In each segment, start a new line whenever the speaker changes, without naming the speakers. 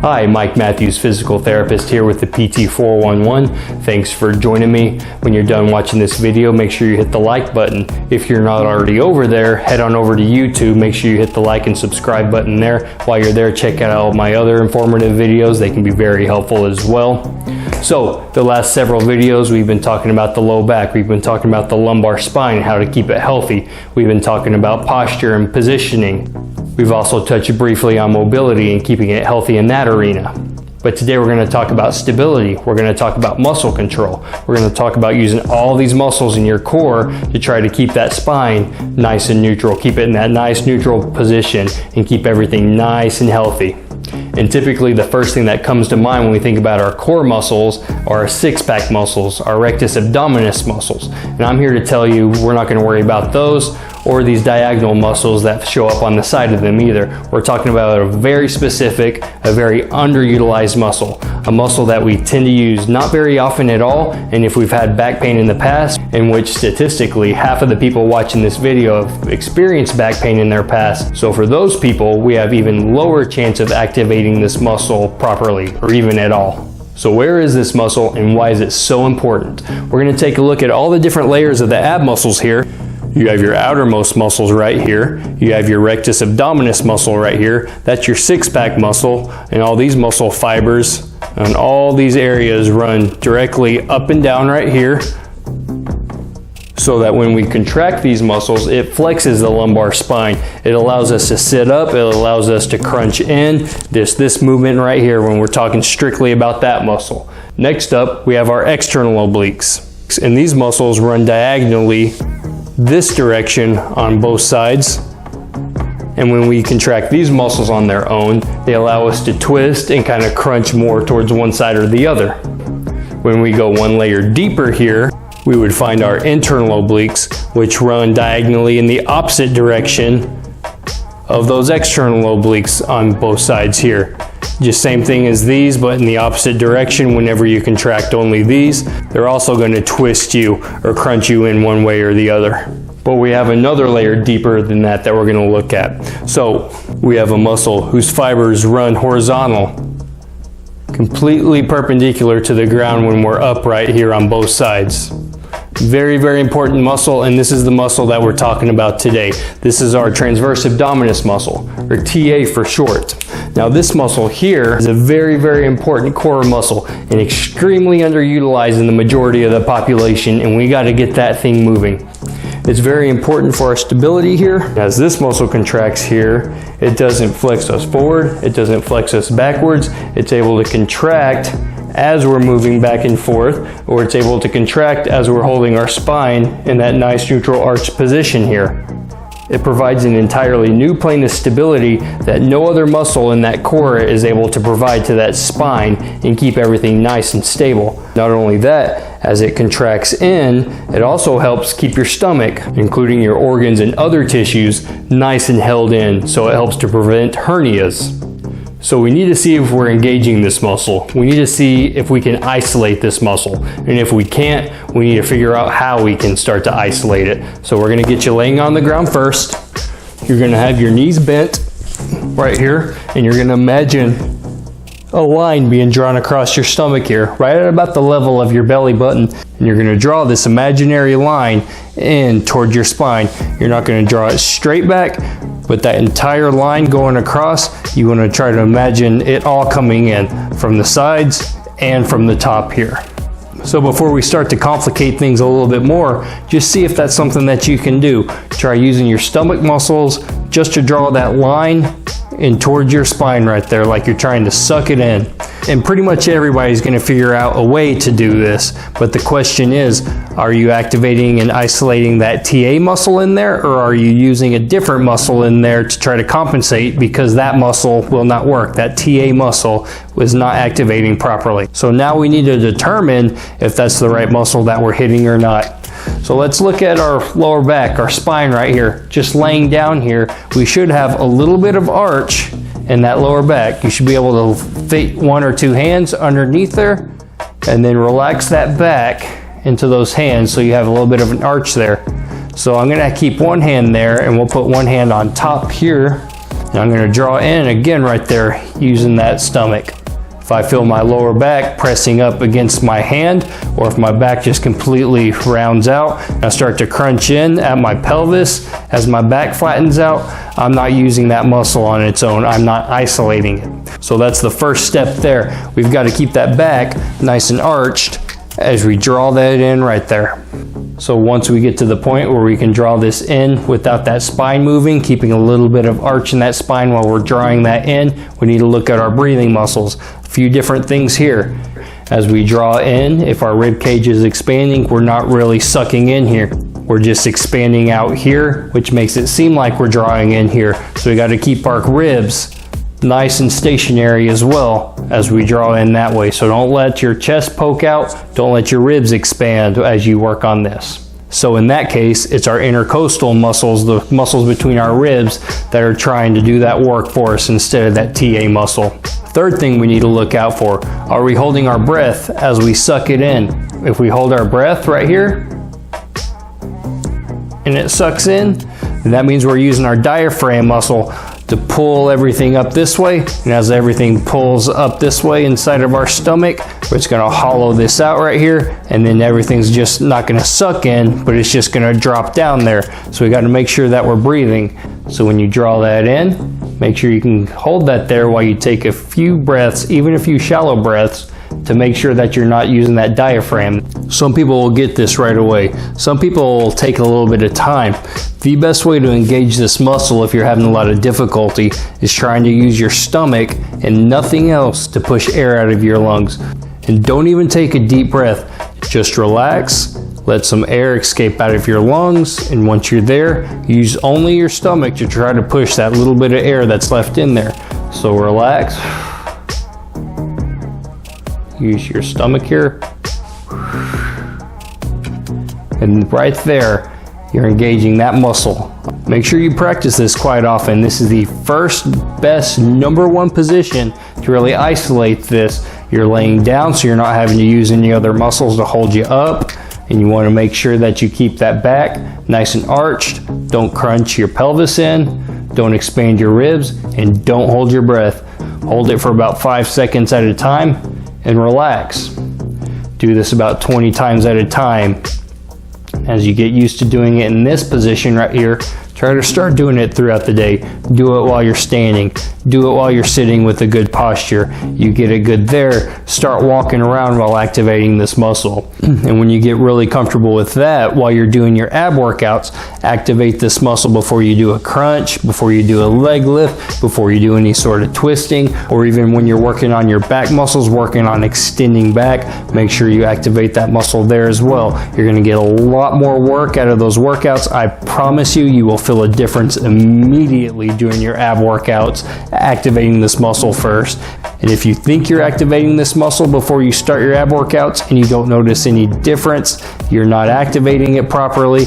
Hi, Mike Matthews, physical therapist here with the PT411. Thanks for joining me. When you're done watching this video, make sure you hit the like button. If you're not already over there, head on over to YouTube. Make sure you hit the like and subscribe button there. While you're there, check out all my other informative videos. They can be very helpful as well. So, the last several videos, we've been talking about the low back. We've been talking about the lumbar spine, how to keep it healthy. We've been talking about posture and positioning. We've also touched briefly on mobility and keeping it healthy in that arena. But today we're going to talk about stability. We're going to talk about muscle control. We're going to talk about using all these muscles in your core to try to keep that spine nice and neutral. Keep it in that nice neutral position and keep everything nice and healthy. And typically the first thing that comes to mind when we think about our core muscles are our six-pack muscles, our rectus abdominis muscles. And I'm here to tell you we're not going to worry about those or these diagonal muscles that show up on the side of them either. We're talking about a very specific, a very underutilized muscle, a muscle that we tend to use not very often at all, and if we've had back pain in the past, in which statistically half of the people watching this video have experienced back pain in their past. So for those people, we have even lower chance of activating this muscle properly or even at all. So where is this muscle and why is it so important? We're going to take a look at all the different layers of the ab muscles here. You have your outermost muscles right here. You have your rectus abdominis muscle right here. That's your six-pack muscle, and all these muscle fibers and all these areas run directly up and down right here, so that when we contract these muscles, it flexes the lumbar spine. It allows us to sit up. It allows us to crunch in. This movement right here when we're talking strictly about that muscle. Next up, we have our external obliques. And these muscles run diagonally this direction on both sides. And when we contract these muscles on their own, they allow us to twist and kind of crunch more towards one side or the other. When we go one layer deeper here, we would find our internal obliques, which run diagonally in the opposite direction of those external obliques on both sides here. Just same thing as these, but in the opposite direction. Whenever you contract only these, they're also going to twist you or crunch you in one way or the other. But we have another layer deeper than that we're going to look at. So we have a muscle whose fibers run horizontal, completely perpendicular to the ground when we're upright here on both sides. Very, very important muscle, and this is the muscle that we're talking about today. This is our transverse abdominis muscle, or TA for short. Now this muscle here is a very, very important core muscle and extremely underutilized in the majority of the population, and we got to get that thing moving. It's very important for our stability here. As this muscle contracts here, it doesn't flex us forward, it doesn't flex us backwards. It's able to contract as we're moving back and forth, or it's able to contract as we're holding our spine in that nice neutral arch position here. It provides an entirely new plane of stability that no other muscle in that core is able to provide to that spine and keep everything nice and stable. Not only that, as it contracts in, it also helps keep your stomach, including your organs and other tissues, nice and held in, so it helps to prevent hernias. So we need to see if we're engaging this muscle. We need to see if we can isolate this muscle. And if we can't, we need to figure out how we can start to isolate it. So we're gonna get you laying on the ground first. You're gonna have your knees bent right here, and you're gonna imagine a line being drawn across your stomach here, right at about the level of your belly button. And you're gonna draw this imaginary line in toward your spine. You're not gonna draw it straight back, but that entire line going across, you want to try to imagine it all coming in from the sides and from the top here. So before we start to complicate things a little bit more, just see if that's something that you can do. Try using your stomach muscles just to draw that line in towards your spine right there, like you're trying to suck it in. And pretty much everybody's going to figure out a way to do this, but the question is, are you activating and isolating that TA muscle in there, or are you using a different muscle in there to try to compensate because that muscle will not work? That TA muscle was not activating properly. So now we need to determine if that's the right muscle that we're hitting or not. So let's look at our lower back, our spine right here. Just laying down here, we should have a little bit of arch in that lower back. You should be able to fit one or two hands underneath there and then relax that back into those hands so you have a little bit of an arch there. So I'm gonna keep one hand there, and we'll put one hand on top here And I'm going to draw in again right there using that stomach. If I feel my lower back pressing up against my hand, or if my back just completely rounds out and I start to crunch in at my pelvis as my back flattens out, I'm not using that muscle on its own. I'm not isolating it. So that's the first step there. We've got to keep that back nice and arched as we draw that in right there. So once we get to the point where we can draw this in without that spine moving, keeping a little bit of arch in that spine while we're drawing that in, we need to look at our breathing muscles. A few different things here. As we draw in, if our rib cage is expanding, we're not really sucking in here. We're just expanding out here, which makes it seem like we're drawing in here. So we got to keep our ribs nice and stationary as well as we draw in that way. So don't let your chest poke out, don't let your ribs expand as you work on this. So in that case, it's our intercostal muscles, the muscles between our ribs, that are trying to do that work for us instead of that TA muscle. Third thing we need to look out for, are we holding our breath as we suck it in? If we hold our breath right here and it sucks in, then that means we're using our diaphragm muscle to pull everything up this way, and as everything pulls up this way inside of our stomach, it's going to hollow this out right here, and then everything's just not going to suck in, but it's just going to drop down there. So we got to make sure that we're breathing. So when you draw that in, make sure you can hold that there while you take a few breaths, even a few shallow breaths, to make sure that you're not using that diaphragm. Some people will get this right away. Some people will take a little bit of time. The best way to engage this muscle if you're having a lot of difficulty is trying to use your stomach and nothing else to push air out of your lungs. And don't even take a deep breath. Just relax, let some air escape out of your lungs, and once you're there, use only your stomach to try to push that little bit of air that's left in there. So relax. Use your stomach here. And right there, you're engaging that muscle. Make sure you practice this quite often. This is the first, best, number one position to really isolate this. You're laying down, so you're not having to use any other muscles to hold you up. And you want to make sure that you keep that back nice and arched. Don't crunch your pelvis in. Don't expand your ribs. And don't hold your breath. Hold it for about 5 seconds at a time and relax. Do this about 20 times at a time. As you get used to doing it in this position right here, try to start doing it throughout the day. Do it while you're standing. Do it while you're sitting with a good posture. You get it good there, start walking around while activating this muscle. And when you get really comfortable with that, while you're doing your ab workouts, activate this muscle before you do a crunch, before you do a leg lift, before you do any sort of twisting, or even when you're working on your back muscles, working on extending back, make sure you activate that muscle there as well. You're going to get a lot more work out of those workouts. I promise you, you will feel a difference immediately doing your ab workouts, activating this muscle first. And if you think you're activating this muscle before you start your ab workouts and you don't notice any difference, you're not activating it properly,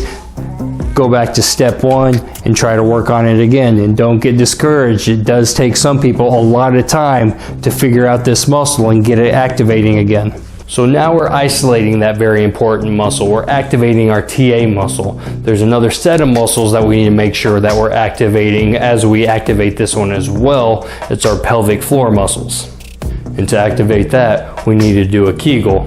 go back to step one and try to work on it again. And don't get discouraged. It does take some people a lot of time to figure out this muscle and get it activating again. So now we're isolating that very important muscle. We're activating our TA muscle. There's another set of muscles that we need to make sure that we're activating as we activate this one as well. It's our pelvic floor muscles. And to activate that, we need to do a Kegel.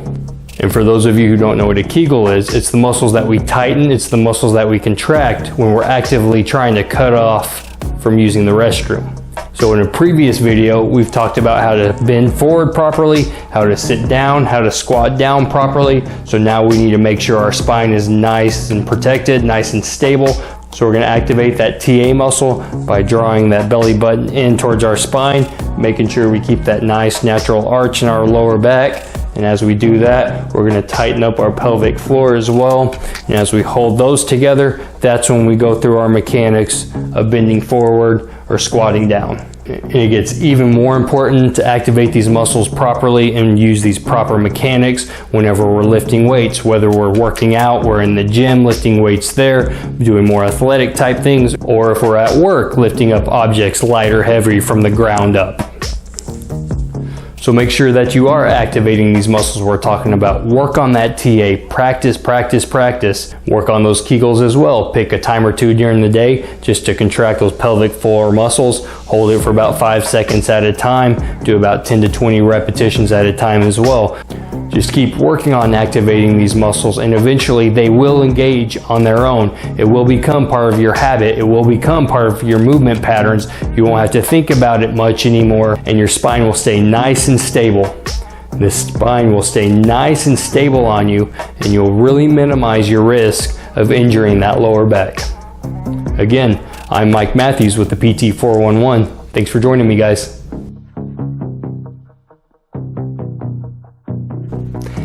And for those of you who don't know what a Kegel is, it's the muscles that we tighten, it's the muscles that we contract when we're actively trying to cut off from using the restroom. So in a previous video, we've talked about how to bend forward properly, how to sit down, how to squat down properly. So now we need to make sure our spine is nice and protected, nice and stable. So we're going to activate that TA muscle by drawing that belly button in towards our spine, making sure we keep that nice natural arch in our lower back. And as we do that, we're going to tighten up our pelvic floor as well. And as we hold those together, that's when we go through our mechanics of bending forward or squatting down. And it gets even more important to activate these muscles properly and use these proper mechanics whenever we're lifting weights, whether we're working out, we're in the gym lifting weights there, doing more athletic type things, or if we're at work lifting up objects light or heavy from the ground up. So So make sure that you are activating these muscles we're talking about. Work on that TA. Practice, practice, practice. Work on those Kegels as well. Pick a time or two during the day just to contract those pelvic floor muscles. Hold it for about 5 seconds at a time. Do about 10 to 20 repetitions at a time as well. Just keep working on activating these muscles, and eventually they will engage on their own. It will become part of your habit. It will become part of your movement patterns. You won't have to think about it much anymore, and your spine will stay nice and stable. The spine will stay nice and stable on you, and you'll really minimize your risk of injuring that lower back. Again, I'm Mike Matthews with the PT411. Thanks for joining me, guys.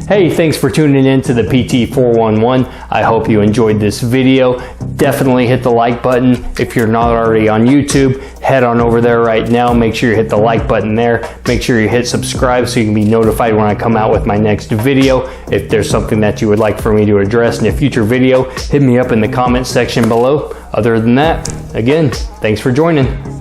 Hey, thanks for tuning in to the PT411. I hope you enjoyed this video. Definitely hit the like button. If you're not already on YouTube, head on over there right now. Make sure you hit the like button there. Make sure you hit subscribe so you can be notified when I come out with my next video. If there's something that you would like for me to address in a future video, hit me up in the comment section below. Other than that, again, thanks for joining.